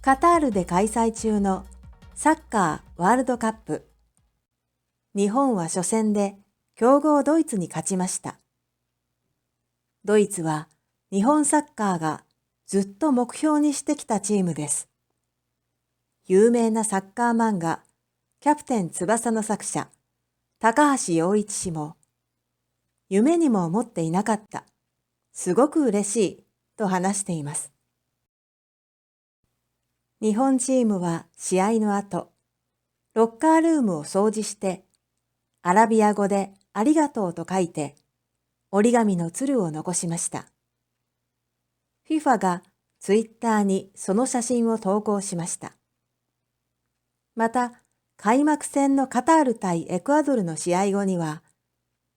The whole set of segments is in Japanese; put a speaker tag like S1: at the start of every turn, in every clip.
S1: カタールで開催中のサッカーワールドカップ。日本は初戦で強豪ドイツに勝ちました。ドイツは日本サッカーがずっと目標にしてきたチームです。有名なサッカー漫画キャプテン翼の作者高橋陽一氏も、夢にも思っていなかった。すごく嬉しいと話しています。日本チームは試合の後、ロッカールームを掃除して、アラビア語でありがとうと書いて、折り紙の鶴を残しました。FIFA がツイッターにその写真を投稿しました。また、開幕戦のカタール対エクアドルの試合後には、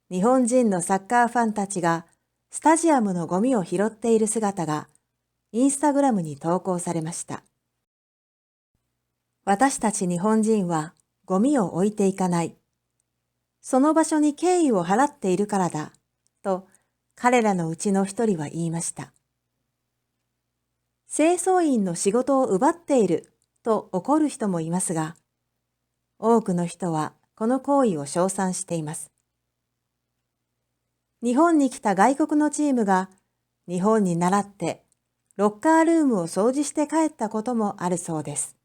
S1: 日本人のサッカーファンたちがスタジアムのゴミを拾っている姿がインスタグラムに投稿されました。私たち日本人はゴミを置いていかない。その場所に敬意を払っているからだ、と彼らのうちの一人は言いました。清掃員の仕事を奪っていると怒る人もいますが、多くの人はこの行為を称賛しています。日本に来た外国のチームが日本に倣ってロッカールームを掃除して帰ったこともあるそうです。